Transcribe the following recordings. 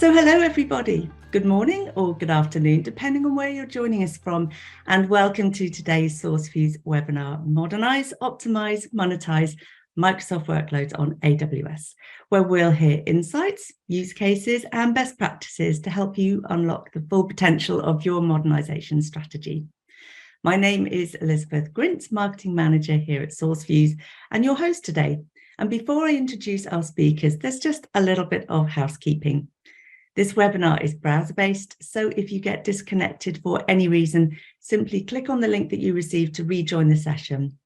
So hello everybody, good morning or good afternoon, depending on where you're joining us from, and welcome to today's SourceViews webinar, Modernize, Optimize, Monetize Microsoft Workloads on AWS, where we'll hear insights, use cases and best practices to help you unlock the full potential of your modernization strategy. My name is Elizabeth Grint, Marketing Manager here at SourceViews and your host today. And before I introduce our speakers, there's just a little bit of housekeeping. This webinar is browser-based, so if you get disconnected for any reason, simply click on the link that you received to rejoin the session.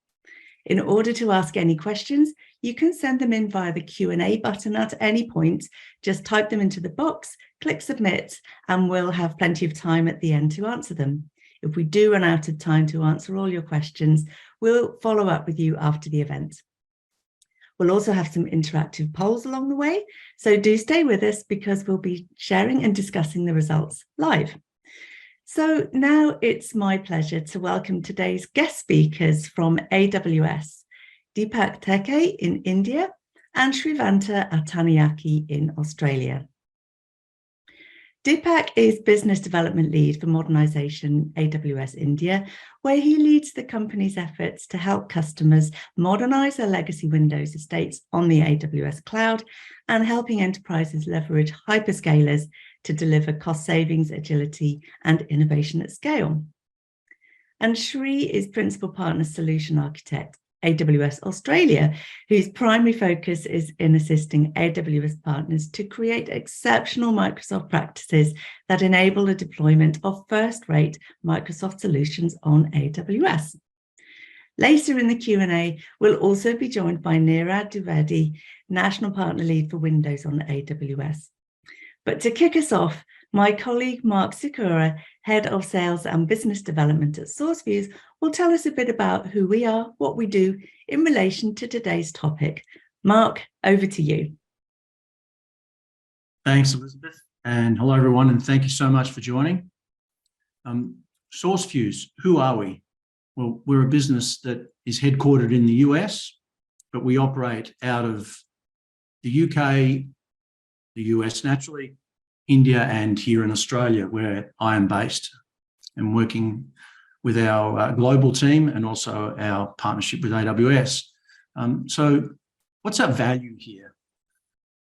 In order to ask any questions, you can send them in via the Q&A button at any point. Just type them into the box, click submit, and we'll have plenty of time at the end to answer them. If we do run out of time to answer all your questions, we'll follow up with you after the event. We'll also have some interactive polls along the way, so do stay with us because we'll be sharing and discussing the results live. So now it's my pleasure to welcome today's guest speakers from AWS, Dipak Thekke in India and Sriwantha Attanayake in Australia. Dipak is Business Development Lead for Modernization AWS India, where he leads the company's efforts to help customers modernize their legacy Windows estates on the AWS cloud and helping enterprises leverage hyperscalers to deliver cost savings, agility, and innovation at scale. And Sri is Principal Partner Solution Architect, AWS Australia, whose primary focus is in assisting AWS partners to create exceptional Microsoft practices that enable the deployment of first-rate Microsoft solutions on AWS. Later in the Q&A, we'll also be joined by Neeraj Dwivedi, National Partner Lead for Windows on AWS. But to kick us off, my colleague Mark Sikora, Head of Sales and Business Development at SourceViews, will tell us a bit about who we are, what we do in relation to today's topic. Mark, over to you. Thanks, Elizabeth, and hello everyone, and thank you so much for joining. SourceViews, who are we? Well, we're a business that is headquartered in the US, but we operate out of the UK, the US naturally, India, and here in Australia, where I am based, and working with our global team and also our partnership with AWS. So what's our value here?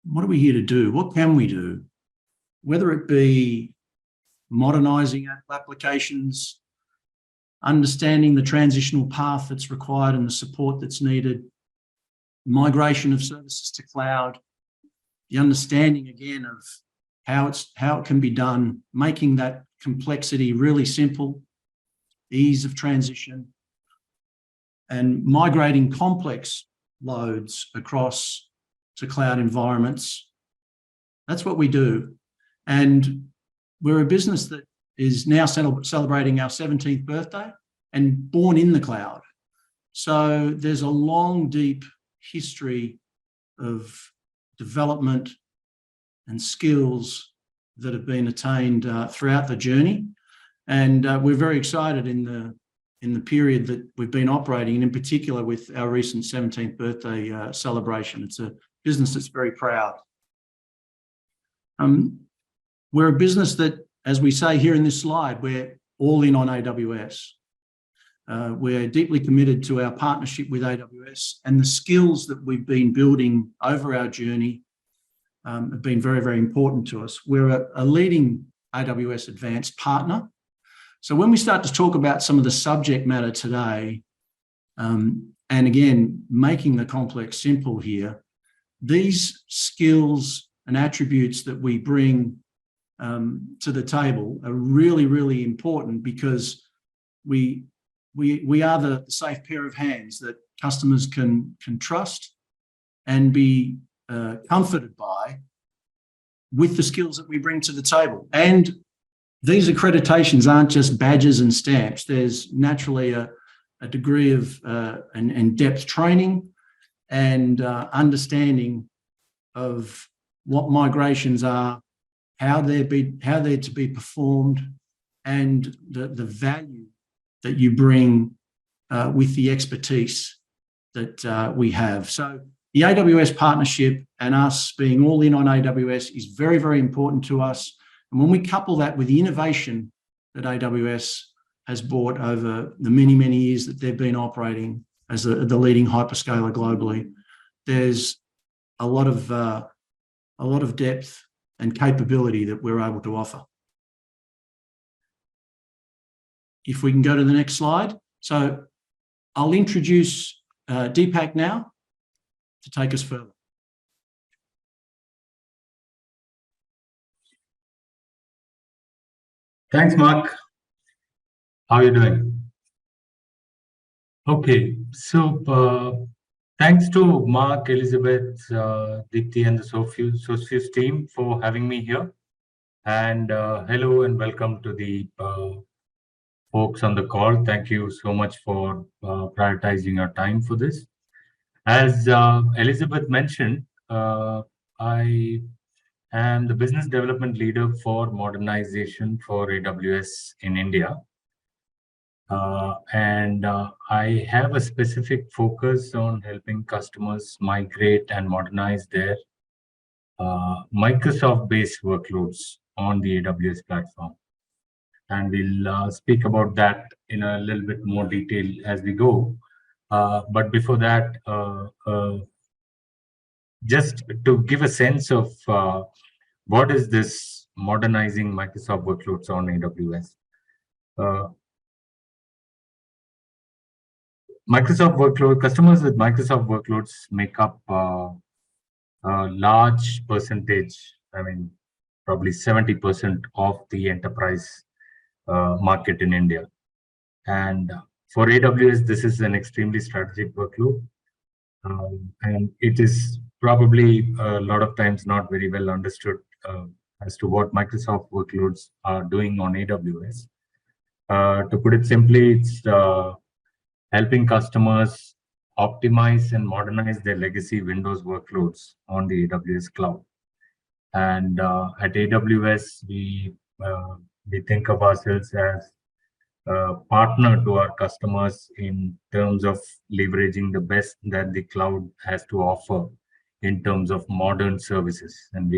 What are we here to do? What can we do? Whether it be modernizing applications, understanding the transitional path that's required and the support that's needed, migration of services to cloud, the understanding again of how it can be done, making that complexity really simple, ease of transition, and migrating complex loads across to cloud environments. That's what we do. And we're a business that is now celebrating our 17th birthday and born in the cloud. So there's a long, deep history of development and skills that have been attained throughout the journey. And we're very excited in the period that we've been operating, and in particular with our recent 17th birthday celebration. It's a business that's very proud. We're a business that, as we say here in this slide, we're all in on AWS. We're deeply committed to our partnership with AWS, and the skills that we've been building over our journey have been very, very important to us. We're a leading AWS Advanced partner. So when we start to talk about some of the subject matter today, and again, making the complex simple here, these skills and attributes that we bring to the table are really, really important because we are the safe pair of hands that customers can trust and be comforted by with the skills that we bring to the table. And these accreditations aren't just badges and stamps. There's naturally a degree of and depth training and understanding of what migrations are, how they're to be performed, and the value that you bring with the expertise that we have. So The AWS partnership and us being all in on AWS is very, very important to us. And when we couple that with the innovation that AWS has brought over the many, many years that they've been operating as the leading hyperscaler globally, there's a lot of depth and capability that we're able to offer. If we can go to the next slide. So I'll introduce Dipak now to take us further. Thanks, Mark. How are you doing? Okay, so thanks to Mark, Elizabeth, Deepthi, and the Sophie's team for having me here. And hello and welcome to the folks on the call. Thank you so much for prioritizing your time for this. As Elizabeth mentioned, I am the business development leader for modernization for AWS in India. And I have a specific focus on helping customers migrate and modernize their Microsoft-based workloads on the AWS platform. And we'll speak about that in a little bit more detail as we go. But before that, just to give a sense of what is this modernizing Microsoft workloads on AWS. Customers with Microsoft workloads make up a large percentage, I mean, probably 70% of the enterprise market in India. And for AWS, this is an extremely strategic workload. And it is probably a lot of times not very well understood as to what Microsoft workloads are doing on AWS. To put it simply, it's helping customers optimize and modernize their legacy Windows workloads on the AWS cloud. And at AWS, we think of ourselves as a partner to our customers in terms of leveraging the best that the cloud has to offer in terms of modern services. And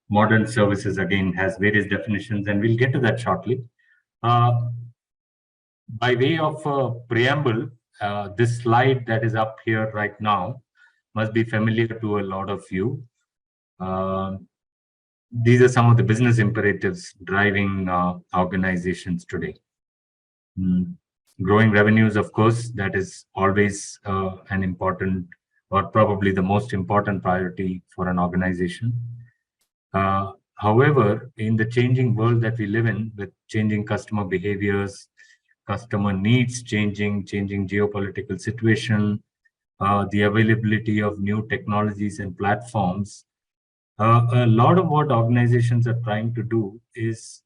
modern services, again, has various definitions, and we'll get to that shortly. By way of a preamble, this slide that is up here right now must be familiar to a lot of you. These are some of the business imperatives driving organizations today. Growing revenues, of course, that is always an important, or probably the most important priority for an organization. However, in the changing world that we live in, with changing customer behaviors, customer needs changing geopolitical situation, the availability of new technologies and platforms, a lot of what organizations are trying to do is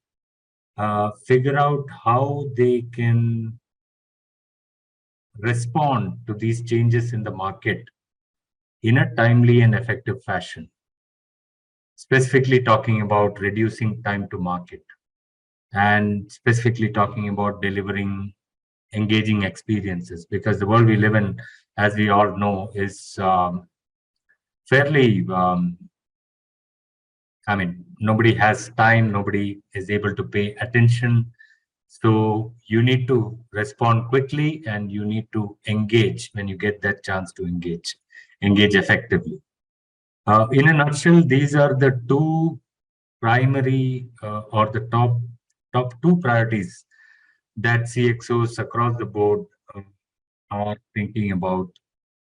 figure out how they can respond to these changes in the market in a timely and effective fashion. Specifically talking about reducing time to market, and specifically talking about delivering engaging experiences, because the world we live in, as we all know, is fairly, I mean, nobody has time, nobody is able to pay attention. So you need to respond quickly, and you need to engage when you get that chance to engage effectively. In a nutshell, these are the two primary or the top two priorities that CXOs across the board are thinking about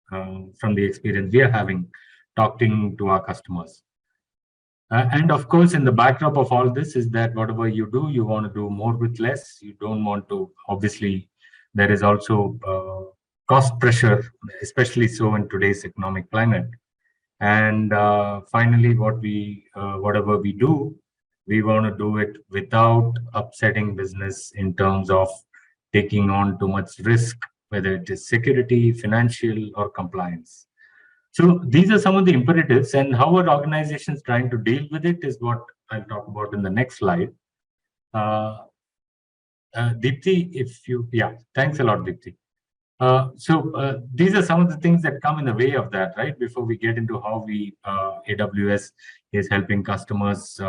from the experience we are having talking to our customers. And of course, in the backdrop of all this is that whatever you do, you want to do more with less. You don't want to, obviously, there is also cost pressure, especially so in today's economic climate. And finally, whatever we do, we want to do it without upsetting business in terms of taking on too much risk, whether it is security, financial, or compliance. So these are some of the imperatives, and how are organizations trying to deal with it is what I'll talk about in the next slide. Deepthi, thanks a lot, Deepthi. These are some of the things that come in the way of that, right? Before we get into how AWS is helping customers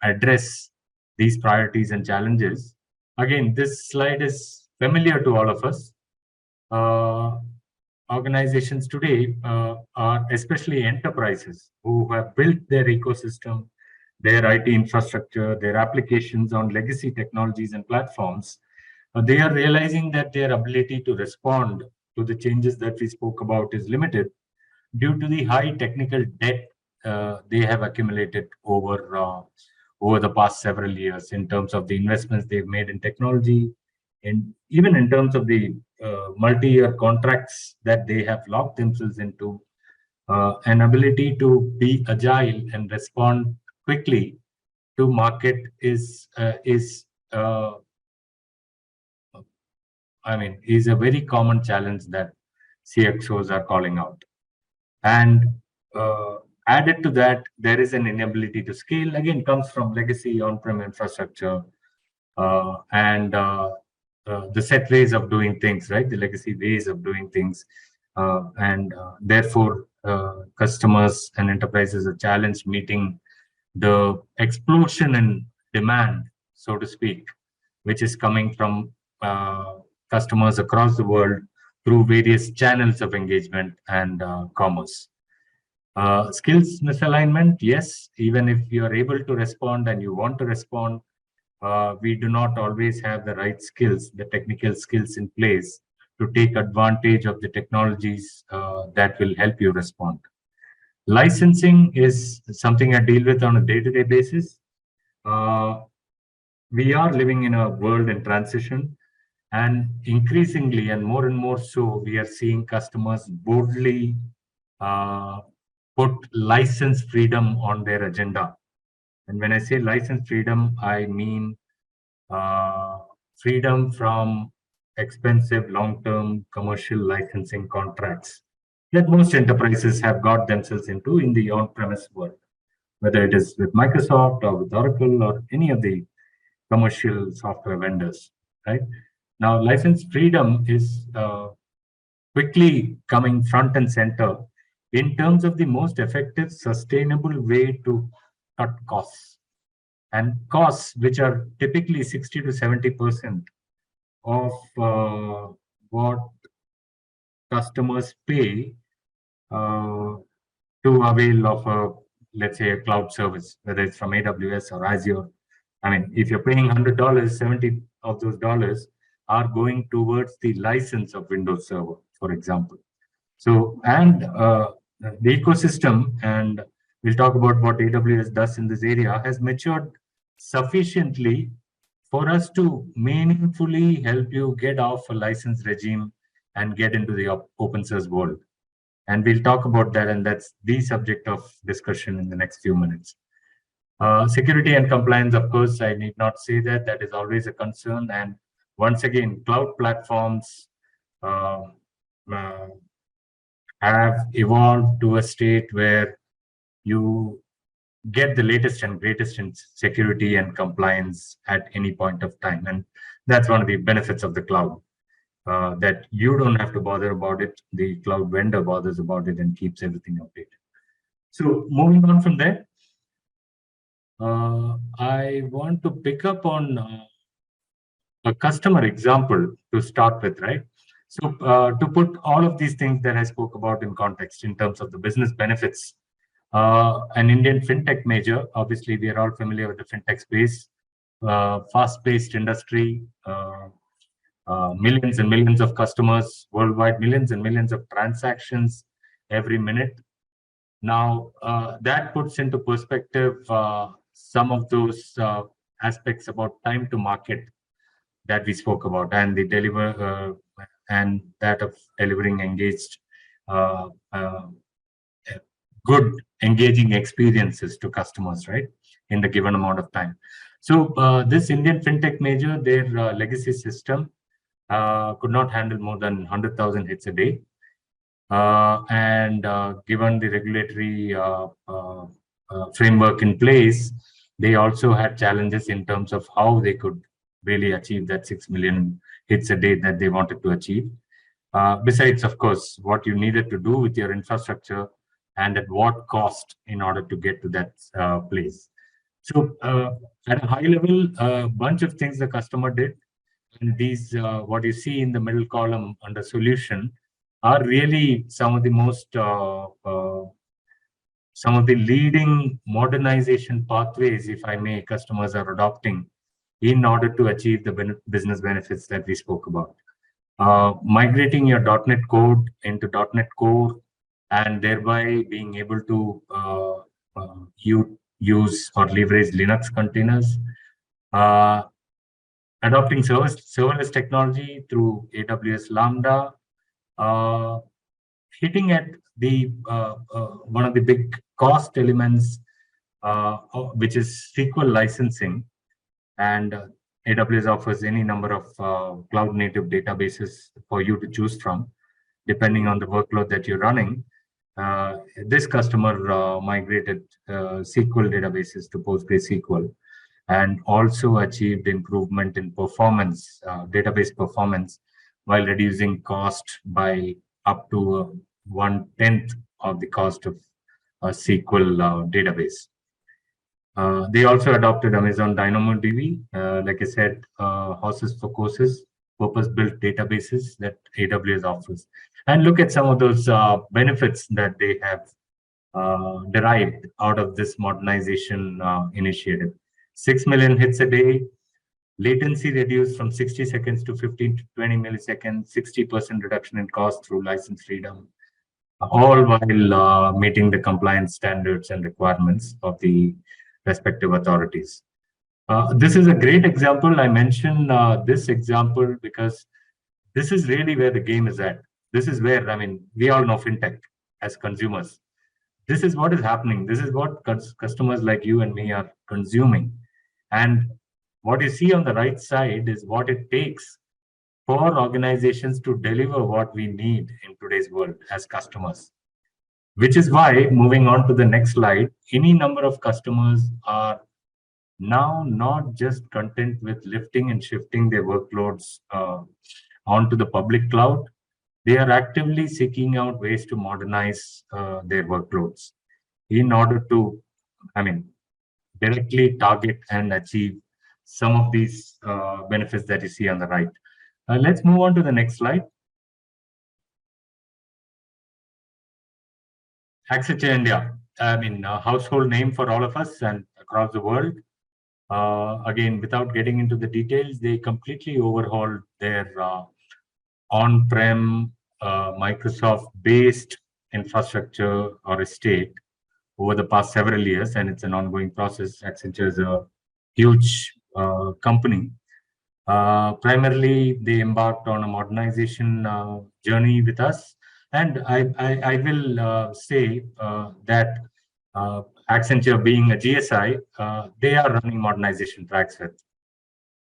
address these priorities and challenges. Again, this slide is familiar to all of us. Organizations today are especially enterprises who have built their ecosystem, their IT infrastructure, their applications on legacy technologies and platforms. They are realizing that their ability to respond to the changes that we spoke about is limited due to the high technical debt they have accumulated over the past several years in terms of the investments they've made in technology, and even in terms of the multi-year contracts that they have locked themselves into. An ability to be agile and respond quickly to market is a very common challenge that CXOs are calling out. And added to that, there is an inability to scale. Again, comes from legacy on-prem infrastructure and the set ways of doing things, right? The legacy ways of doing things. Therefore, customers and enterprises are challenged meeting the explosion in demand, so to speak, which is coming from customers across the world through various channels of engagement and commerce. Skills misalignment, yes, even if you are able to respond and you want to respond, we do not always have the right skills, the technical skills in place to take advantage of the technologies that will help you respond. Licensing is something I deal with on a day-to-day basis. We are living in a world in transition, and increasingly and more so, we are seeing customers boldly put license freedom on their agenda. And when I say license freedom, I mean freedom from expensive long-term commercial licensing contracts that most enterprises have got themselves into in the on-premise world, whether it is with Microsoft or with Oracle or any of the commercial software vendors, right? Now, license freedom is quickly coming front and center in terms of the most effective, sustainable way to cut costs. And costs, which are typically 60 to 70% of what customers pay to avail of let's say a cloud service, whether it's from AWS or Azure. I mean, if you're paying $100, 70 of those dollars are going towards the license of Windows Server, for example. So, and the ecosystem, and we'll talk about what AWS does in this area, has matured sufficiently for us to meaningfully help you get off a license regime and get into the open source world. And we'll talk about that, and that's the subject of discussion in the next few minutes. Security and compliance, of course, I need not say that. That is always a concern. And once again, cloud platforms have evolved to a state where you get the latest and greatest in security and compliance at any point of time. And that's one of the benefits of the cloud, that you don't have to bother about it. The cloud vendor bothers about it and keeps everything updated. So moving on from there, I want to pick up on a customer example to start with, right? So to put all of these things that I spoke about in context in terms of the business benefits, an Indian fintech major, obviously we are all familiar with the fintech space, fast-paced industry, millions and millions of customers worldwide, millions and millions of transactions every minute. Now, that puts into perspective some of those aspects about time to market that we spoke about, and the deliver and that of delivering engaged, good engaging experiences to customers, right, in the given amount of time. So this Indian fintech major, their legacy system could not handle more than 100,000 hits a day. Given the regulatory framework in place, they also had challenges in terms of how they could really achieve that 6 million hits a day that they wanted to achieve. Besides, of course, what you needed to do with your infrastructure and at what cost in order to get to that place. So at a high level, a bunch of things the customer did. And these, what you see in the middle column under solution, are really some of the leading modernization pathways, if I may, customers are adopting in order to achieve the business benefits that we spoke about. Migrating your .NET code into .NET Core and thereby being able to use or leverage Linux containers. Adopting serverless technology through AWS Lambda. Hitting at the one of the big cost elements, which is SQL licensing, and AWS offers any number of cloud native databases for you to choose from, depending on the workload that you're running. This customer migrated SQL databases to PostgreSQL and also achieved improvement in performance, database performance, while reducing cost by up to 1/10 of the cost of a SQL database. They also adopted Amazon DynamoDB, like I said, horses for courses, purpose-built databases that AWS offers. And look at some of those benefits that they have derived out of this modernization initiative. 6 million hits a day, latency reduced from 60 seconds to 15 to 20 milliseconds, 60% reduction in cost through license freedom, all while meeting the compliance standards and requirements of the respective authorities. This is a great example. I mention this example because this is really where the game is at. This is where, I mean, we all know fintech as consumers. This is what is happening. This is what customers like you and me are consuming. And what you see on the right side is what it takes for organizations to deliver what we need in today's world as customers. Which is why, moving on to the next slide, any number of customers are now not just content with lifting and shifting their workloads onto the public cloud. They are actively seeking out ways to modernize their workloads in order to, directly target and achieve some of these benefits that you see on the right. Let's move on to the next slide. Accenture India, a household name for all of us and across the world. Again, without getting into the details, they completely overhauled their on-prem Microsoft-based infrastructure or estate over the past several years, and it's an ongoing process. Accenture is a huge company. Primarily, they embarked on a modernization journey with us, and I will say that Accenture, being a GSI, they are running modernization tracks with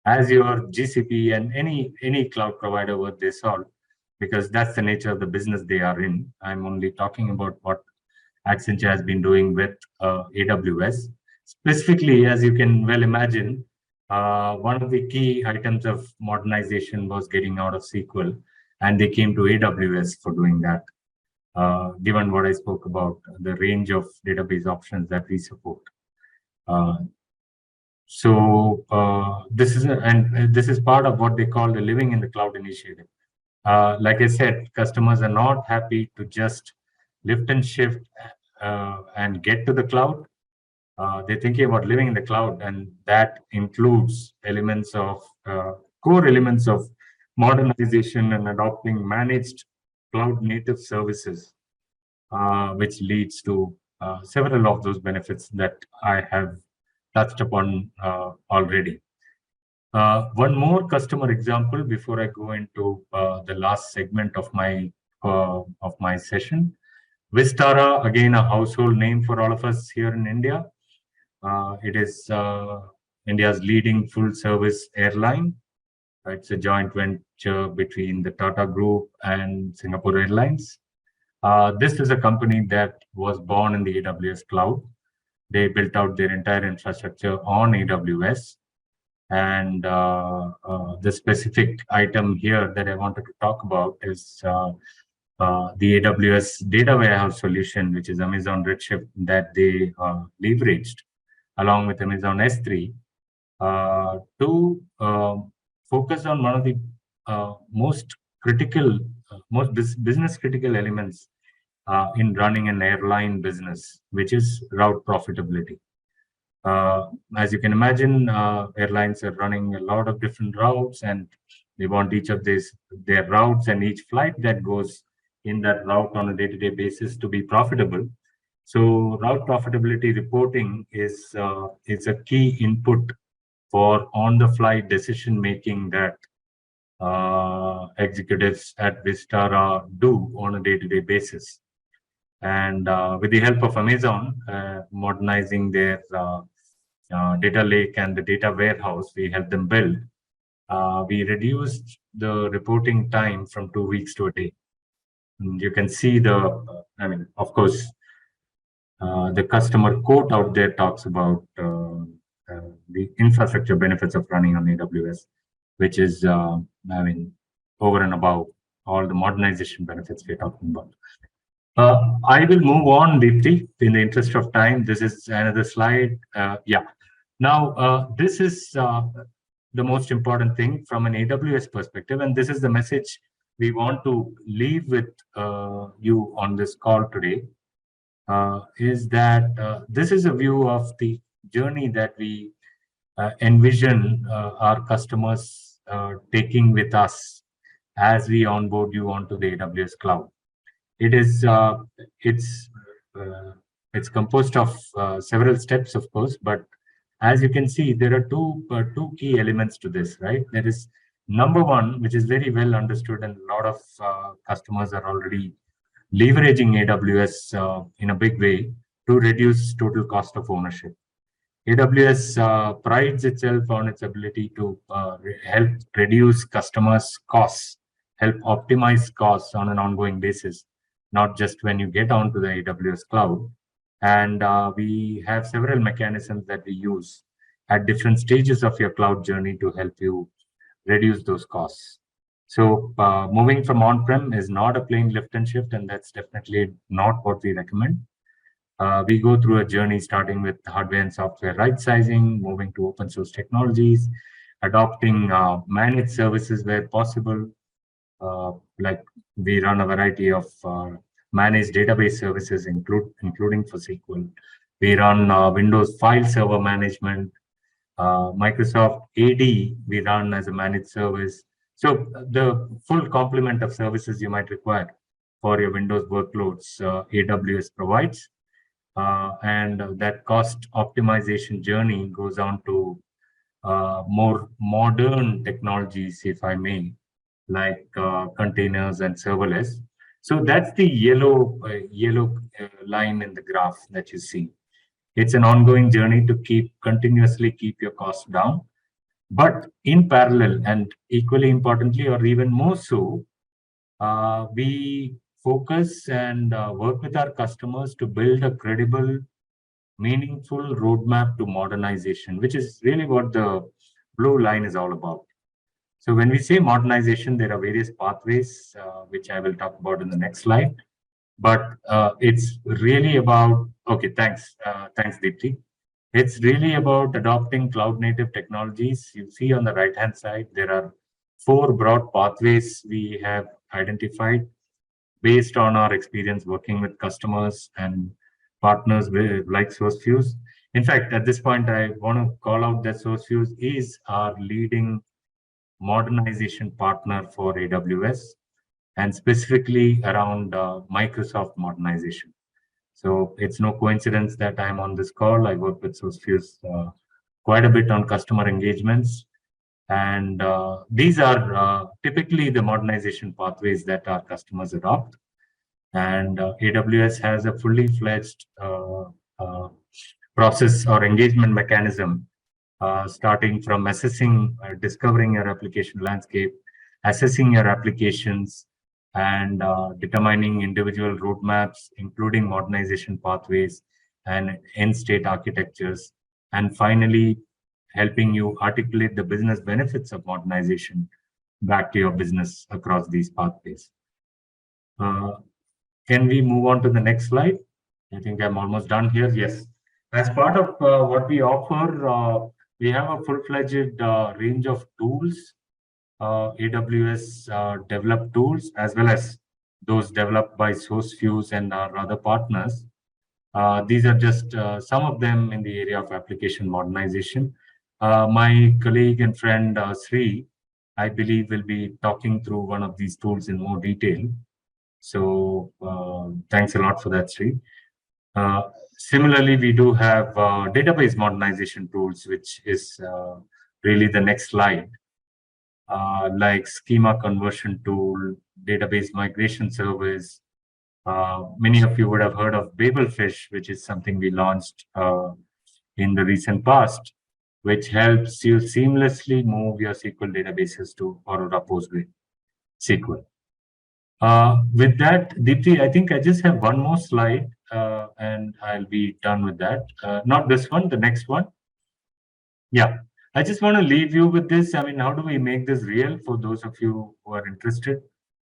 Azure, GCP, and any cloud provider worth their salt, because that's the nature of the business they are in. I'm only talking about what Accenture has been doing with AWS. Specifically, as you can well imagine, one of the key items of modernization was getting out of SQL, and they came to AWS for doing that. Given what I spoke about, the range of database options that we support. This is part of what they call the Living in the Cloud initiative. Like I said, customers are not happy to just lift and shift and get to the cloud. They're thinking about living in the cloud, and that includes elements of core elements of modernization and adopting managed cloud native services, which leads to several of those benefits that I have touched upon already. One more customer example before I go into the last segment of my session. Vistara, again, a household name for all of us here in India. It is India's leading full-service airline. It's a joint venture between the Tata Group and Singapore Airlines. This is a company that was born in the AWS cloud. They built out their entire infrastructure on AWS. And the specific item here that I wanted to talk about is the AWS data warehouse solution, which is Amazon Redshift, that they leveraged along with Amazon S3 to focus on one of the most critical, most business critical elements in running an airline business, which is route profitability. As you can imagine, airlines are running a lot of different routes, and they want each of their routes and each flight that goes in that route on a day-to-day basis to be profitable. So route profitability reporting is a key input for on-the-fly decision making that executives at Vistara do on a day-to-day basis. And with the help of Amazon, modernizing their data lake and the data warehouse we helped them build, we reduced the reporting time from 2 weeks to a day. And you can see of course, the customer quote out there talks about the infrastructure benefits of running on AWS, which is, over and above all the modernization benefits we're talking about. I will move on, Deepti, in the interest of time. This is another slide. Now, this is the most important thing from an AWS perspective, and this is the message we want to leave with you on this call today, is that this is a view of the journey that we envision our customers taking with us as we onboard you onto the AWS cloud. It's composed of several steps, of course, but as you can see, there are two key elements to this, right? There is number one, which is very well understood, and a lot of customers are already leveraging AWS in a big way to reduce total cost of ownership. AWS prides itself on its ability to help reduce customers' costs, help optimize costs on an ongoing basis, not just when you get onto the AWS cloud. And we have several mechanisms that we use at different stages of your cloud journey to help you reduce those costs. So moving from on-prem is not a plain lift and shift, and that's definitely not what we recommend. We go through a journey starting with hardware and software right sizing, moving to open source technologies, adopting managed services where possible. Like we run a variety of managed database services, including for SQL. We run Windows file server management, Microsoft AD, we run as a managed service. So the full complement of services you might require for your Windows workloads, AWS provides. And that cost optimization journey goes on to more modern technologies, if I may, like containers and serverless. So that's the yellow line in the graph that you see. It's an ongoing journey to continuously keep your costs down. But in parallel, and equally importantly, or even more so, we focus and work with our customers to build a credible, meaningful roadmap to modernization, which is really what the blue line is all about. So when we say modernization, there are various pathways, which I will talk about in the next slide. But it's really about, okay, thanks, Deepti. It's really about adopting cloud-native technologies. You see on the right-hand side, there are 4 broad pathways we have identified based on our experience working with customers and partners like SourceFuse. In fact, at this point, I want to call out that SourceFuse is our leading modernization partner for AWS, and specifically around Microsoft modernization. So it's no coincidence that I'm on this call. I work with SourceFuse quite a bit on customer engagements. And these are typically the modernization pathways that our customers adopt. And AWS has a fully fledged process or engagement mechanism, starting from discovering your application landscape, assessing your applications, and determining individual roadmaps, including modernization pathways and end-state architectures, and finally helping you articulate the business benefits of modernization back to your business across these pathways. Can we move on to the next slide? I think I'm almost done here. Yes. As part of what we offer, we have a full-fledged range of tools, AWS developed tools, as well as those developed by SourceFuse and our other partners. These are just some of them in the area of application modernization. My colleague and friend Sri, I believe, will be talking through one of these tools in more detail. So thanks a lot for that, Sri. Similarly, we do have database modernization tools, which is really the next slide, like schema conversion tool, database migration service. Many of you would have heard of Babelfish, which is something we launched in the recent past, which helps you seamlessly move your SQL databases to Aurora PostgreSQL. With that, Deepti, I think I just have one more slide and I'll be done with that. Not this one, the next one. Yeah, I just want to leave you with this. I mean, how do we make this real for those of you who are interested?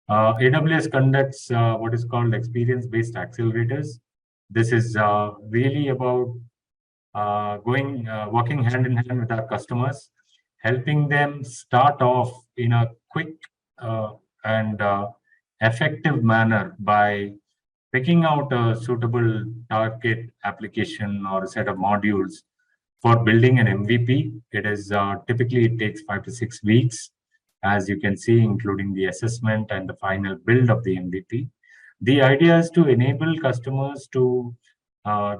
AWS conducts what is called experience-based accelerators. This is really about working hand in hand with our customers, helping them start off in a quick and effective manner by picking out a suitable target application or a set of modules for building an MVP. It is typically it takes 5 to 6 weeks, as you can see, including the assessment and the final build of the MVP. The idea is to enable customers to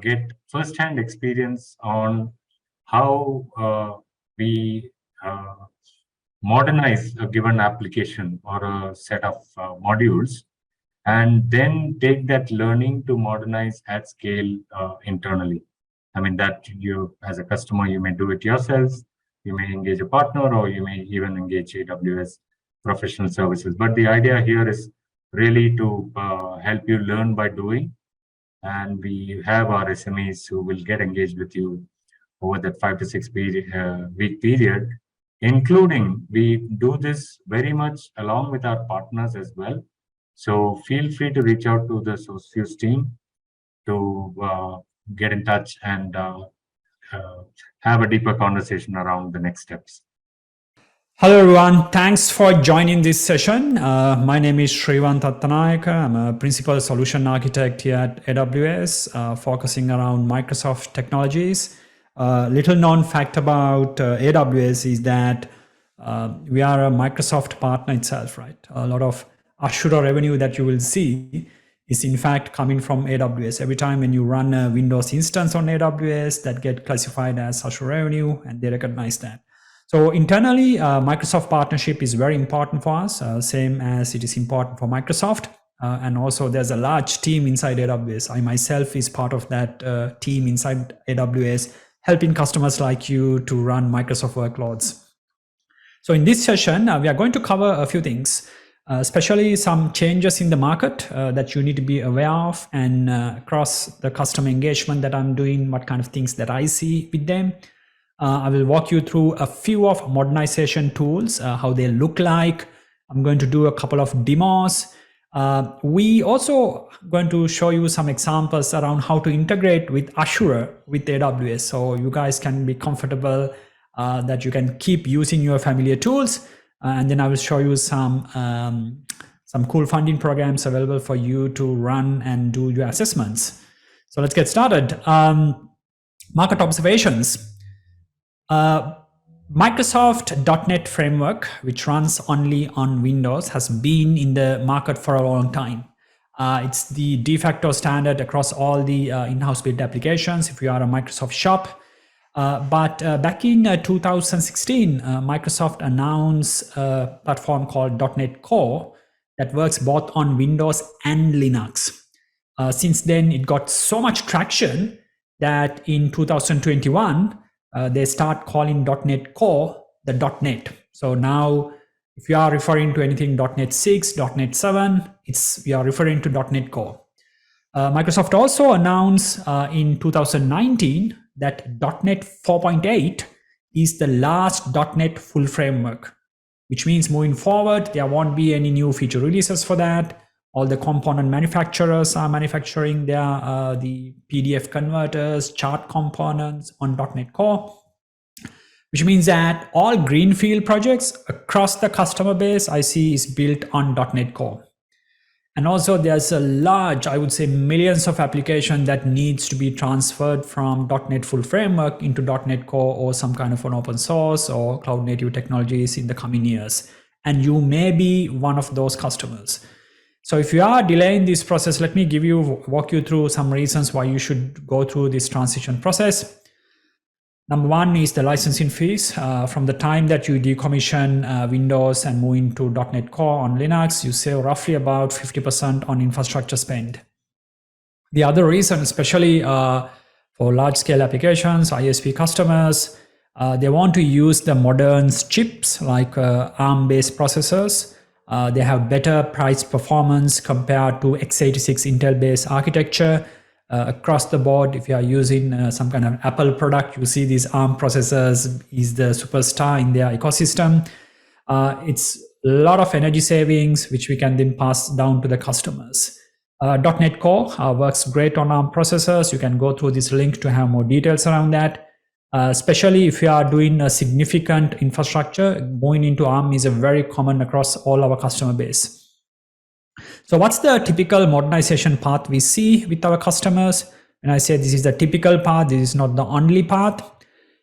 get first-hand experience on how we modernize a given application or a set of modules, and then take that learning to modernize at scale internally. I mean, that you, as a customer, you may do it yourselves, you may engage a partner, or you may even engage AWS professional services. But the idea here is really to help you learn by doing. And we have our SMEs who will get engaged with you over that 5 to 6 week period, including we do this very much along with our partners as well. So feel free to reach out to the SourceFuse team to get in touch and have a deeper conversation around the next steps. Hello everyone, thanks for joining this session. My name is Sriwantha Attanayake. I'm a principal solution architect here at AWS, focusing around Microsoft technologies. Little known fact about AWS is that we are a Microsoft partner itself, right? A lot of Azure revenue that you will see is in fact coming from AWS. Every time when you run a Windows instance on AWS, that get classified as Azure revenue, and they recognize that. So internally, Microsoft partnership is very important for us, same as it is important for Microsoft. And also there's a large team inside AWS. I myself is part of that team inside AWS, helping customers like you to run Microsoft workloads. So in this session, we are going to cover a few things, especially some changes in the market that you need to be aware of, and across the customer engagement that I'm doing, what kind of things that I see with them. I will walk you through a few of modernization tools, how they look like. I'm going to do a couple of demos. We also going to show you some examples around how to integrate with Azure with AWS, so you guys can be comfortable that you can keep using your familiar tools. And then I will show you some cool funding programs available for you to run and do your assessments. So let's get started. Market observations. Microsoft .NET framework, which runs only on Windows, has been in the market for a long time. It's the de facto standard across all the in-house built applications if you are a Microsoft shop. But back in 2016, Microsoft announced a platform called .NET Core that works both on Windows and Linux. Since then, it got so much traction that in 2021, they start calling .NET Core the .NET. So now, if you are referring to anything .NET 6, .NET 7, we are referring to .NET Core. Microsoft also announced in 2019 that .NET 4.8 is the last .NET full framework, which means moving forward, there won't be any new feature releases for that. All the component manufacturers are manufacturing their the PDF converters, chart components on .NET Core, which means that all greenfield projects across the customer base I see is built on .NET Core. And also there's a large, I would say millions of applications that needs to be transferred from .NET full framework into .NET Core or some kind of an open source or cloud native technologies in the coming years. And you may be one of those customers. So if you are delaying this process, let me walk you through some reasons why you should go through this transition process. Number one is the licensing fees. From the time that you decommission Windows and move into .NET Core on Linux, you save roughly about 50% on infrastructure spend. The other reason, especially for large-scale applications, ISP customers, they want to use the modern chips like ARM-based processors. They have better price performance compared to x86 Intel-based architecture. Across the board, if you are using some kind of Apple product, you see these ARM processors is the superstar in their ecosystem. It's a lot of energy savings, which we can then pass down to the customers. .NET Core works great on ARM processors. You can go through this link to have more details around that. Especially if you are doing a significant infrastructure, going into ARM is a very common across all our customer base. So what's the typical modernization path we see with our customers? And I say this is the typical path, this is not the only path.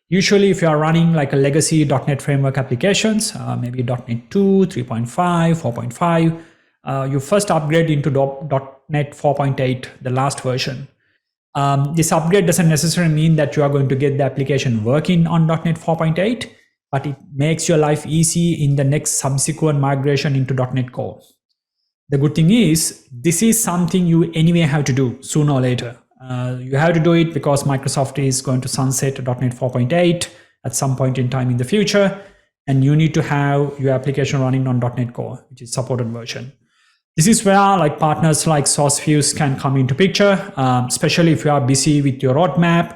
Usually if you are running like a legacy .NET framework applications, maybe .NET 2, 3.5, 4.5, you first upgrade into .NET 4.8, the last version. This upgrade doesn't necessarily mean that you are going to get the application working on .NET 4.8, but it makes your life easy in the next subsequent migration into .NET Core. The good thing is, this is something you anyway have to do sooner or later. You have to do it because Microsoft is going to sunset .NET 4.8 at some point in time in the future, and you need to have your application running on .NET Core, which is supported version. This is where like partners like SourceFuse can come into picture, especially if you are busy with your roadmap,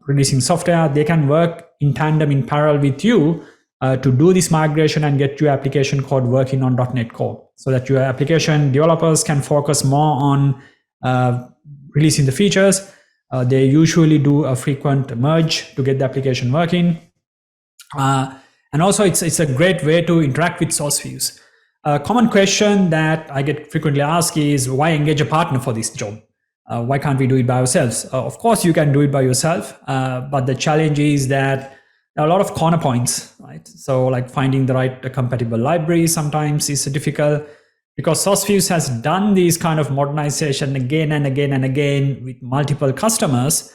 releasing software. They can work in tandem, in parallel with you to do this migration and get your application code working on .NET Core, so that your application developers can focus more on releasing the features. They usually do a frequent merge to get the application working. And also it's a great way to interact with SourceFuse. A common question that I get frequently asked is, why engage a partner for this job? Why can't we do it by ourselves? Of course you can do it by yourself, but the challenge is that there are a lot of corner points, right? So like finding the right compatible library sometimes is difficult, because SourceFuse has done these kind of modernization again and again and again with multiple customers.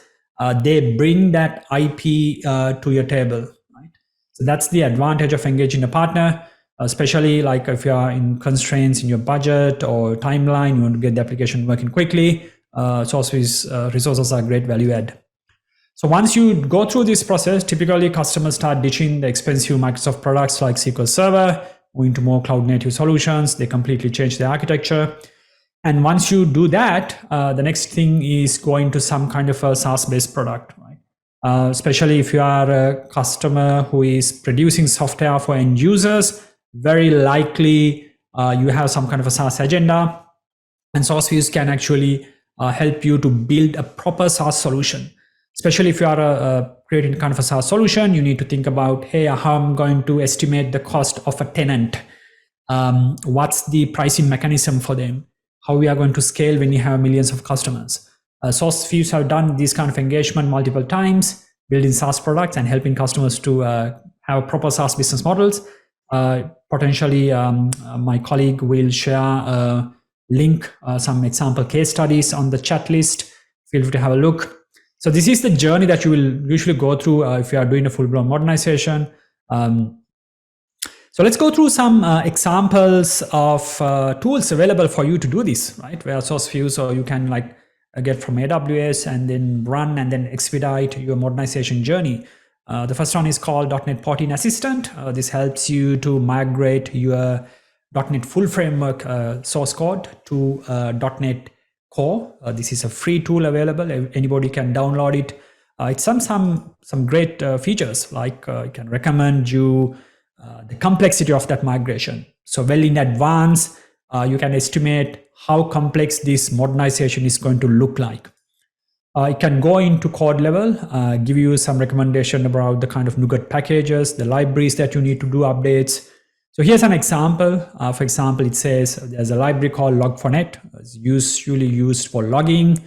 They bring that IP to your table, right? So that's the advantage of engaging a partner, especially like if you are in constraints in your budget or timeline, you want to get the application working quickly. SourceFuse resources are great value add. So once you go through this process, typically customers start ditching the expensive Microsoft products like SQL Server, moving to more cloud native solutions. They completely change their architecture. And once you do that, the next thing is going to some kind of a SaaS-based product, right? Especially if you are a customer who is producing software for end users, very likely you have some kind of a SaaS agenda, and SourceFuse can actually help you to build a proper SaaS solution. Especially if you are creating kind of a SaaS solution, you need to think about, hey, how I'm going to estimate the cost of a tenant. What's the pricing mechanism for them? How we are going to scale when you have millions of customers. SourceFuse have done this kind of engagement multiple times, building SaaS products and helping customers to have proper SaaS business models. Potentially, my colleague will share a link, some example case studies on the chat list. Feel free to have a look. So this is the journey that you will usually go through if you are doing a full-blown modernization. So let's go through some examples of tools available for you to do this, right? Where SourceFuse, or you can like get from AWS and then run and then expedite your modernization journey. The first one is called .NET Porting Assistant. This helps you to migrate your .NET full framework source code to .NET Core. This is a free tool available. Anybody can download it It's some great features, like it can recommend you the complexity of that migration. So well in advance, you can estimate how complex this modernization is going to look like. It can go into code level, give you some recommendation about the kind of NuGet packages, the libraries that you need to do updates. So here's an example. For example, it says there's a library called log4net. It's usually used for logging.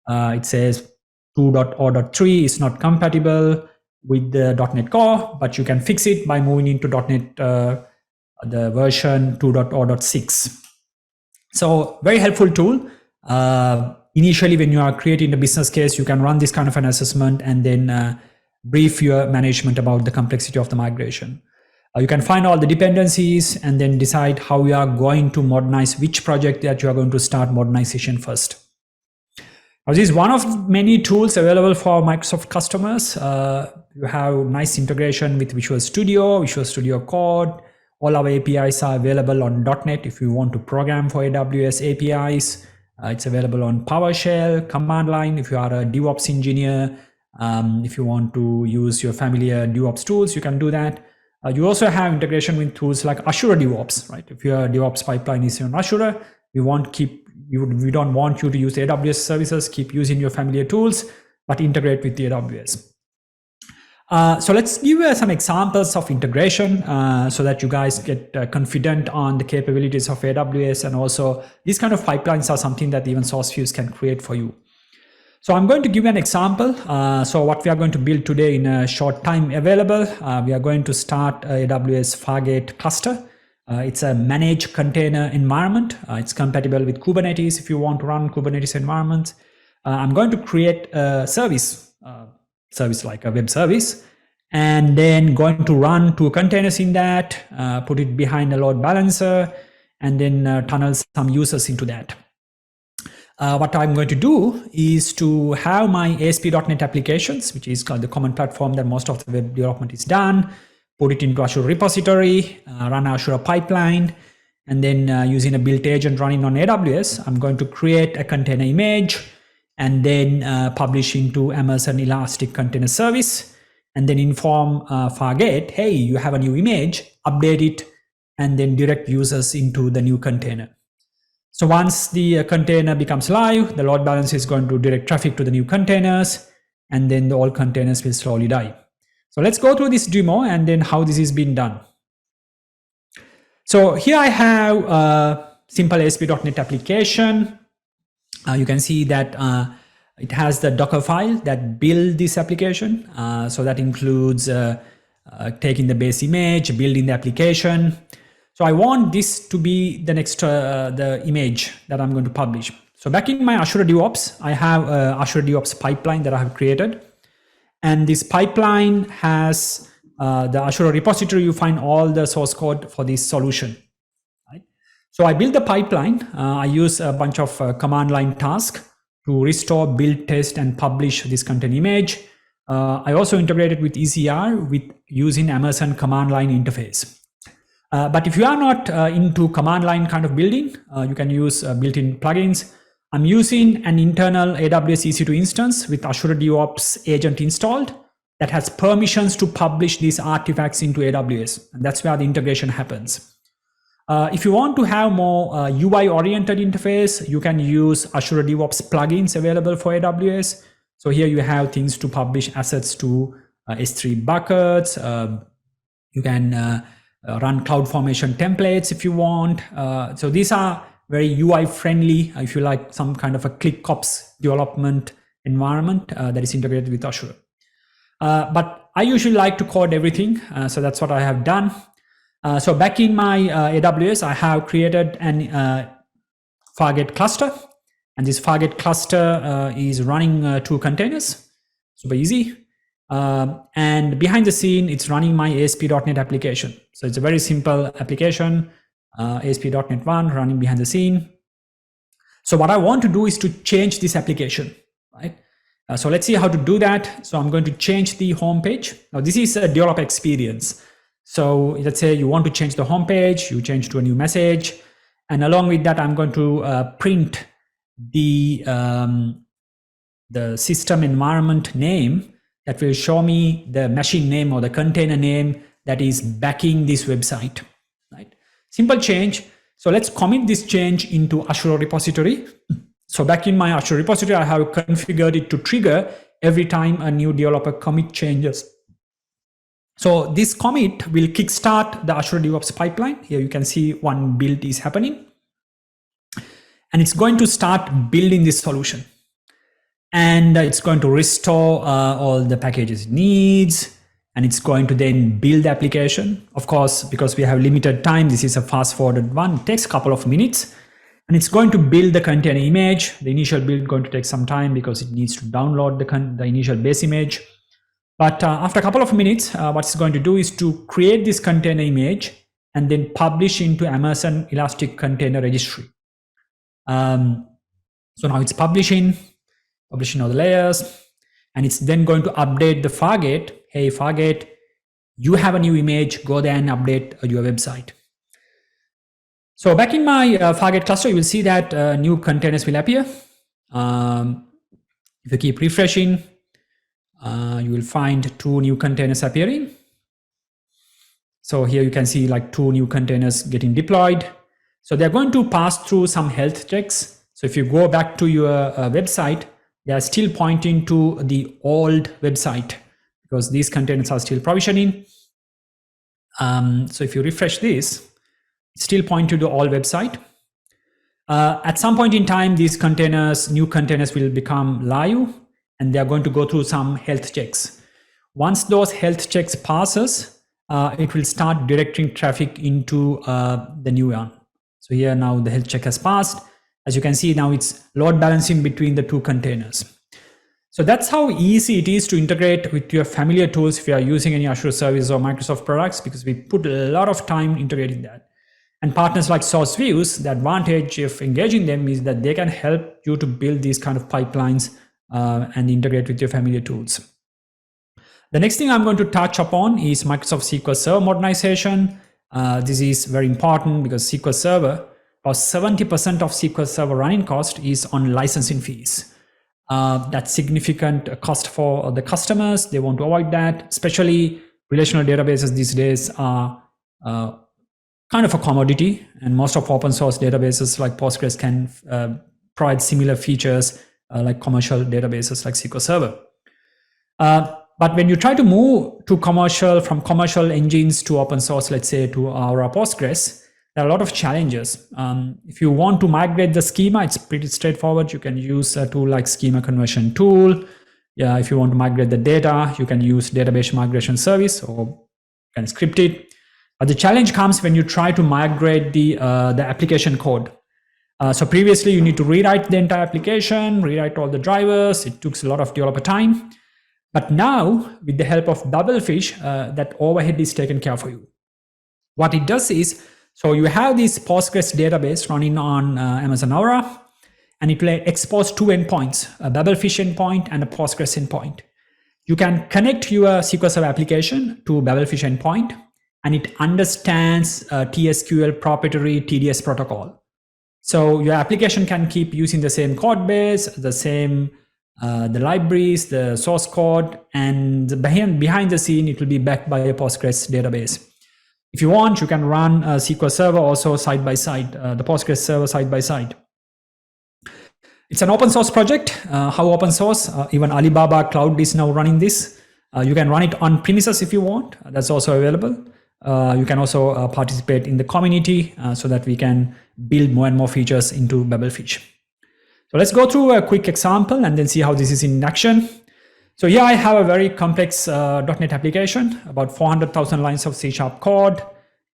It says 2.0.3 is not compatible with the .NET Core, but you can fix it by moving into .NET, the version 2.0.6. So very helpful tool. Initially, when you are creating a business case, you can run this kind of an assessment and then brief your management about the complexity of the migration. You can find all the dependencies and then decide how you are going to modernize, which project that you are going to start modernization first. Now, this is one of many tools available for Microsoft customers. You have nice integration with Visual Studio Code. All our APIs are available on .NET if you want to program for AWS APIs. It's available on PowerShell, command line if you are a DevOps engineer. If you want to use your familiar DevOps tools, you can do that. You also have integration with tools like Azure DevOps, right? If your DevOps pipeline is on Azure, we don't want you to use AWS services, keep using your familiar tools, but integrate with the AWS. So let's give you some examples of integration so that you guys get confident on the capabilities of AWS, and also these kind of pipelines are something that even SourceViews can create for you. So I'm going to give you an example. So what we are going to build today in a short time available, we are going to start AWS Fargate cluster. It's a managed container environment. It's compatible with Kubernetes if you want to run Kubernetes environment. I'm going to create a service like a web service, and then going to run 2 containers in that, put it behind a load balancer, and then tunnel some users into that. What I'm going to do is to have my ASP.NET applications, which is called the common platform that most of the web development is done, put it into Azure repository, run Azure pipeline, and then using a built agent running on AWS, I'm going to create a container image and then publish into Amazon Elastic Container Service, and then inform Fargate, hey, you have a new image, update it, and then direct users into the new container. So once the container becomes live, the load balancer is going to direct traffic to the new containers, and then the old containers will slowly die. So let's go through this demo and then how this is being done. So here I have a simple ASP.NET application. You can see that it has the Docker file that build this application. So that includes taking the base image, building the application. So I want this to be the next the image that I'm going to publish. So back in my Azure DevOps, I have a Azure DevOps pipeline that I have created. And this pipeline has the Azure repository. You find all the source code for this solution. So I built the pipeline. I use a bunch of command line tasks to restore, build, test, and publish this content image. I also integrated with ECR with using Amazon command line interface. But if you are not into command line kind of building, you can use built-in plugins. I'm using an internal AWS EC2 instance with Azure DevOps agent installed that has permissions to publish these artifacts into AWS. And that's where the integration happens. If you want to have more UI-oriented interface, you can use Azure DevOps plugins available for AWS. So here you have things to publish assets to S3 buckets. You can run CloudFormation templates if you want. So these are very UI-friendly, if you like some kind of a ClickOps development environment that is integrated with Azure. But I usually like to code everything, so that's what I have done. So back in my AWS, I have created an Fargate cluster, and this Fargate cluster is running 2 containers, super easy. And behind the scene, it's running my ASP.NET application. So it's a very simple application, ASP.NET 1 running behind the scene. So what I want to do is to change this application, right? So let's see how to do that. So I'm going to change the home page. Now this is a developer experience. So let's say you want to change the home page, you change to a new message. And along with that, I'm going to print the system environment name that will show me the machine name or the container name that is backing this website, right? Simple change. So let's commit this change into Azure repository. So back in my Azure repository, I have configured it to trigger every time a new developer commit changes. So this commit will kickstart the Azure DevOps pipeline. Here you can see one build is happening. And it's going to start building this solution. And it's going to restore all the packages it needs. And it's going to then build the application. Of course, because we have limited time, this is a fast forwarded one. It takes a couple of minutes. And it's going to build the container image. The initial build is going to take some time because it needs to download the initial base image. But after a couple of minutes, what it's going to do is to create this container image and then publish into Amazon Elastic Container Registry. So now it's publishing all the layers, and it's then going to update the Fargate. Hey, Fargate, you have a new image, go there and update your website. So back in my Fargate cluster, you will see that new containers will appear. If you keep refreshing, you will find 2 new containers appearing. So here you can see like 2 new containers getting deployed. So they're going to pass through some health checks. So if you go back to your website, they are still pointing to the old website because these containers are still provisioning. So if you refresh this, it's still pointing to the old website. At some point in time, these containers, new containers will become live, and they are going to go through some health checks. Once those health checks passes, it will start directing traffic into the new one. So here now the health check has passed. As you can see, now it's load balancing between the 2 containers. So that's how easy it is to integrate with your familiar tools if you are using any Azure service or Microsoft products, because we put a lot of time integrating that. And partners like SourceViews, the advantage of engaging them is that they can help you to build these kind of pipelines and integrate with your familiar tools. The next thing I'm going to touch upon is Microsoft SQL Server modernization. This is very important because SQL Server, about 70% of SQL Server running cost is on licensing fees. That's significant cost for the customers. They want to avoid that, especially relational databases these days are kind of a commodity, and most of open source databases like Postgres can provide similar features like commercial databases like SQL Server. But when you try to move to from commercial engines to open source, let's say to Aura Postgres, there are a lot of challenges. If you want to migrate the schema, it's pretty straightforward. You can use a tool like Schema Conversion Tool. Yeah, if you want to migrate the data, you can use Database Migration Service, or you can script it. But the challenge comes when you try to migrate the application code. So previously, you need to rewrite the entire application, rewrite all the drivers. It took a lot of developer time. But now, with the help of Bubblefish, that overhead is taken care of for you. What it does is, so you have this Postgres database running on Amazon Aura, and it will expose 2 endpoints, a Bubblefish endpoint and a Postgres endpoint. You can connect your SQL Server application to Bubblefish endpoint, and it understands TSQL proprietary TDS protocol. So your application can keep using the same code base, the same the libraries, the source code, and behind the scene, it will be backed by a Postgres database. If you want, you can run a SQL Server also side by side, the Postgres server side by side. It's an open source project. How open source? Even Alibaba Cloud is now running this. You can run it on premises if you want. That's also available. You can also participate in the community so that we can build more and more features into Bubblefish. So let's go through a quick example and then see how this is in action. So here I have a very complex .NET application, about 400,000 lines of C# code,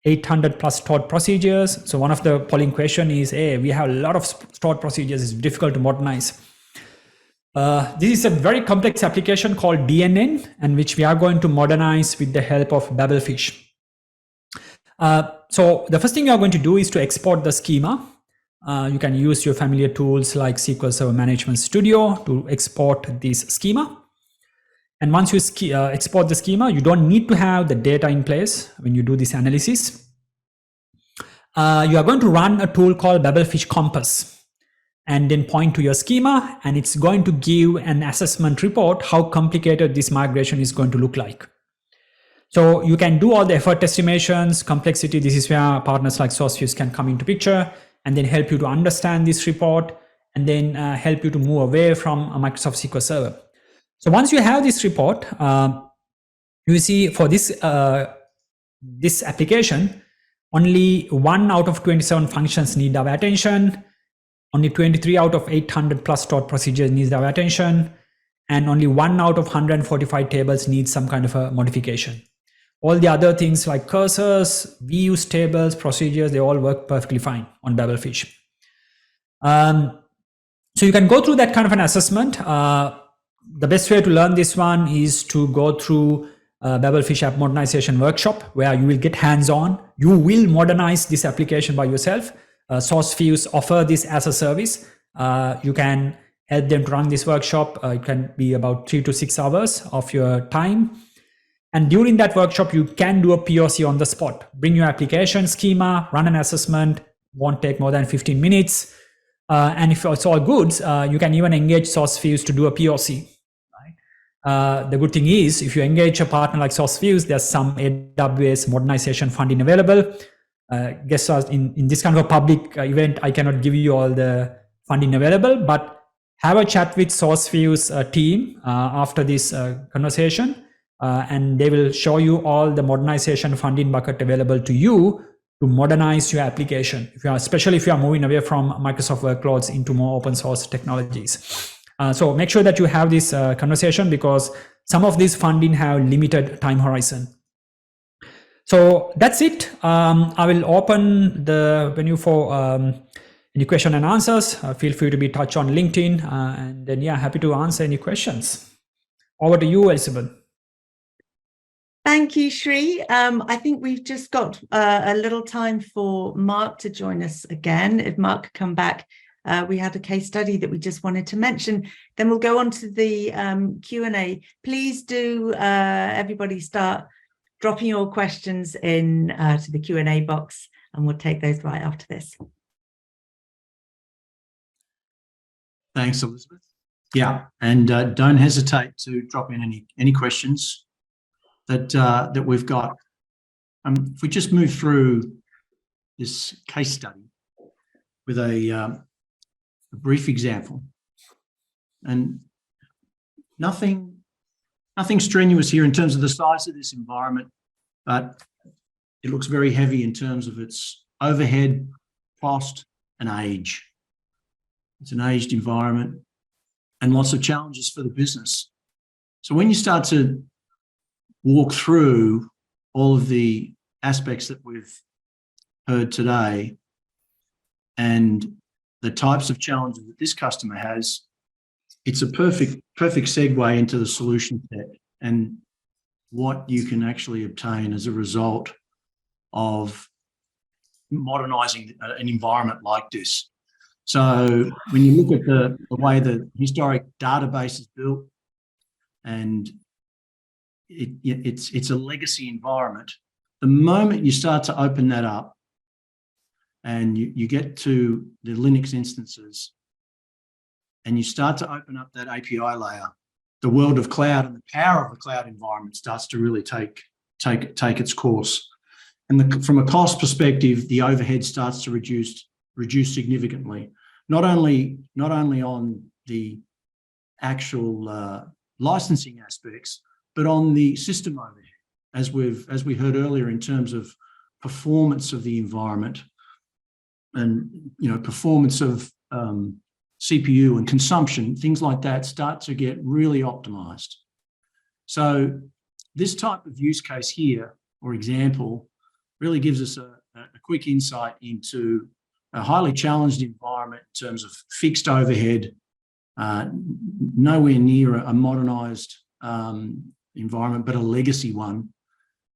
800 plus stored procedures. So one of the polling question is, hey, we have a lot of stored procedures, it's difficult to modernize. This is a very complex application called DNN, and which we are going to modernize with the help of Bubblefish. So the first thing you're going to do is to export the schema. You can use your familiar tools like SQL Server Management Studio to export this schema. And once you export the schema, you don't need to have the data in place when you do this analysis. You are going to run a tool called Bubblefish Compass. and then point to your schema, and it's going to give an assessment report how complicated this migration is going to look like. So you can do all the effort estimations, complexity. This is where partners like SourceViews can come into picture and then help you to understand this report and then help you to move away from a Microsoft SQL Server. So once you have this report, you see for this, this application, only 1 out of 27 functions need our attention. Only 23 out of 800 plus stored procedures needs our attention. And only 1 out of 145 tables needs some kind of a modification. All the other things like cursors, views, tables, procedures, they all work perfectly fine on Babelfish. So you can go through that kind of an assessment. The best way to learn this one is to go through Babelfish app modernization workshop, where you will get hands-on. You will modernize this application by yourself. SourceViews offer this as a service. You can help them to run this workshop. It can be about 3 to 6 hours of your time. And during that workshop, you can do a POC on the spot. Bring your application schema, run an assessment, won't take more than 15 minutes. And if it's all good, you can even engage SourceViews to do a POC. Right? The good thing is, if you engage a partner like SourceViews, there's some AWS modernization funding available. Guess in this kind of a public event, I cannot give you all the funding available, but have a chat with SourceViews team after this conversation. And they will show you all the modernization funding bucket available to you to modernize your application, especially if you are moving away from Microsoft Workloads into more open source technologies. So make sure that you have this conversation, because some of these funding have limited time horizon. So that's it. I will open the venue for any question and answers. Feel free to be touched on LinkedIn, and then happy to answer any questions. Over to you, Elizabeth. Thank you, Sri. I think we've just got a little time for Mark to join us again. If Mark could come back, we had a case study that we just wanted to mention. Then we'll go on to the Q&A. Please do, everybody, start dropping your questions in to the Q&A box, and we'll take those right after this. Thanks, Elizabeth. Yeah, and don't hesitate to drop in any questions that we've got. If we just move through this case study with a brief example, and nothing strenuous here in terms of the size of this environment, but it looks very heavy in terms of its overhead, cost, and age. It's an aged environment and lots of challenges for the business. So when you start to walk through all of the aspects that we've heard today and the types of challenges that this customer has, it's a perfect segue into the solution set and what you can actually obtain as a result of modernizing an environment like this. So when you look at the way the historic database is built, and it's a legacy environment, the moment you start to open that up and you get to the Linux instances and you start to open up that API layer, the world of cloud and the power of the cloud environment starts to really take its course. And from a cost perspective, the overhead starts to reduce significantly. Not only on the actual licensing aspects, but on the system overhead, as we heard earlier, in terms of performance of the environment and performance of CPU and consumption, things like that start to get really optimized. So this type of use case here, or example, really gives us a quick insight into a highly challenged environment in terms of fixed overhead, nowhere near a modernized environment, but a legacy one.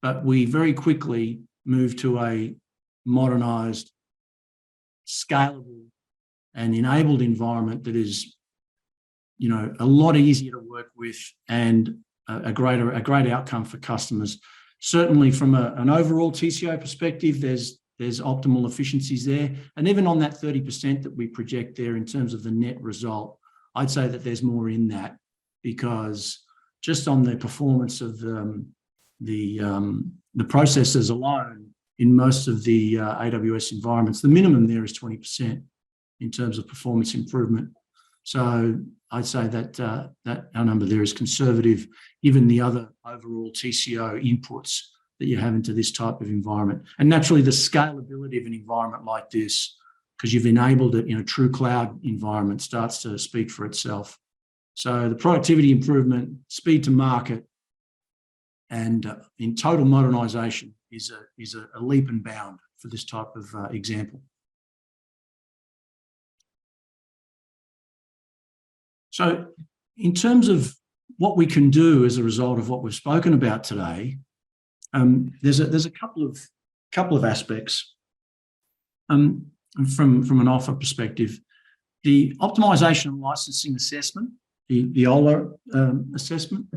But we very quickly move to a modernized, scalable, and enabled environment that is, a lot easier to work with and a great outcome for customers. Certainly from an overall TCO perspective, there's there's optimal efficiencies there. And even on that 30% that we project there in terms of the net result, I'd say that there's more in that, because just on the performance of the processes alone in most of the AWS environments, the minimum there is 20% in terms of performance improvement. So I'd say that our number there is conservative, given the other overall TCO inputs that you have into this type of environment. And naturally, the scalability of an environment like this, because you've enabled it in a true cloud environment, starts to speak for itself. So the productivity improvement, speed to market, and in total modernization is a leap and bound for this type of example. So in terms of what we can do as a result of what we've spoken about today, there's a couple of aspects from an offer perspective. The optimization and licensing assessment, the OLA assessment,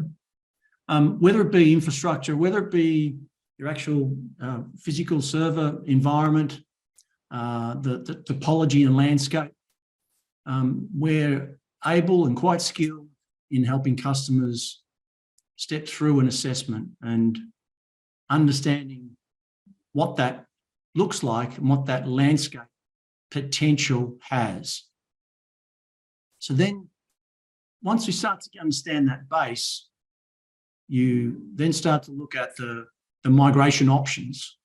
whether it be infrastructure, whether it be your actual physical server environment, the topology and landscape, we're able and quite skilled in helping customers step through an assessment and understanding what that looks like and what that landscape potential has. So then, once you start to understand that base, you then start to look at the migration options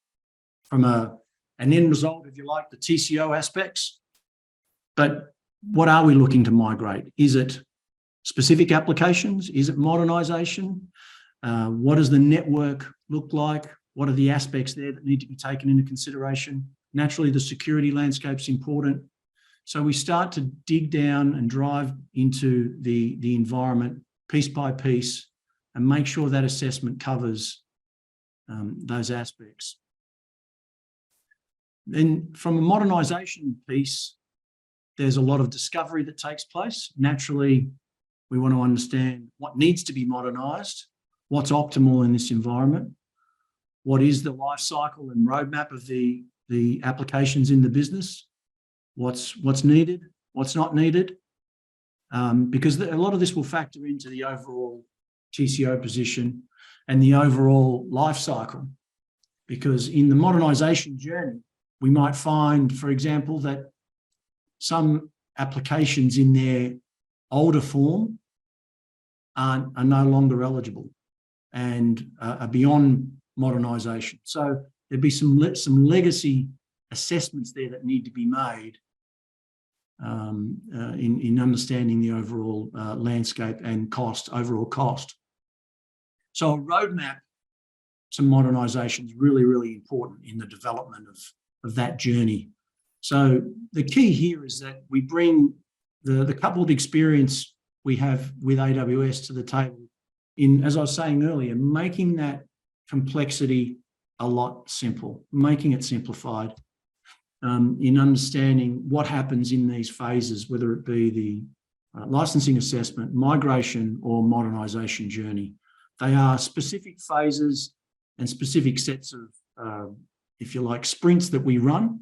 from an end result, if you like, the TCO aspects. But what are we looking to migrate? Is it specific applications? Is it modernization? What does the network look like? What are the aspects there that need to be taken into consideration? Naturally, the security landscape's important. So we start to dig down and drive into the environment piece by piece and make sure that assessment covers those aspects. Then from a modernization piece, there's a lot of discovery that takes place. Naturally, we want to understand what needs to be modernized, what's optimal in this environment, what is the life cycle and roadmap of the applications in the business, what's needed, what's not needed, because a lot of this will factor into the overall TCO position and the overall life cycle. Because in the modernization journey, we might find, for example, that some applications in their older form are no longer eligible and are beyond modernization. So there'd be some legacy assessments there that need to be made in understanding the overall landscape and overall cost. So a roadmap to modernization is really, really important in the development of that journey. So the key here is that we bring the coupled experience we have with AWS to the table in, as I was saying earlier, making that complexity a lot simple, making it simplified, in understanding what happens in these phases, whether it be the licensing assessment, migration, or modernization journey. They are specific phases and specific sets of, if you like, sprints that we run,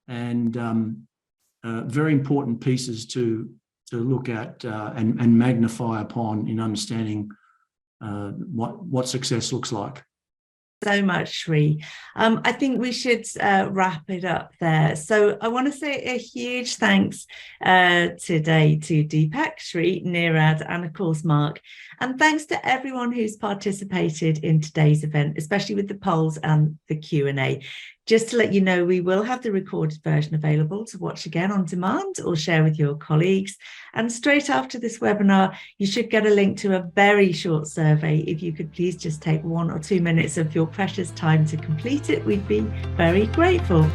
and very important pieces to look at and magnify upon in understanding what success looks like. So much, Sri. I think we should wrap it up there. So I want to say a huge thanks today to Dipak, Sri, Nirad, and of course Mark. And thanks to everyone who's participated in today's event, especially with the polls and the Q&A. Just to let you know, we will have the recorded version available to watch again on demand or share with your colleagues. And straight after this webinar, you should get a link to a very short survey. If you could please just take 1 or 2 minutes of your precious time to complete it, we'd be very grateful.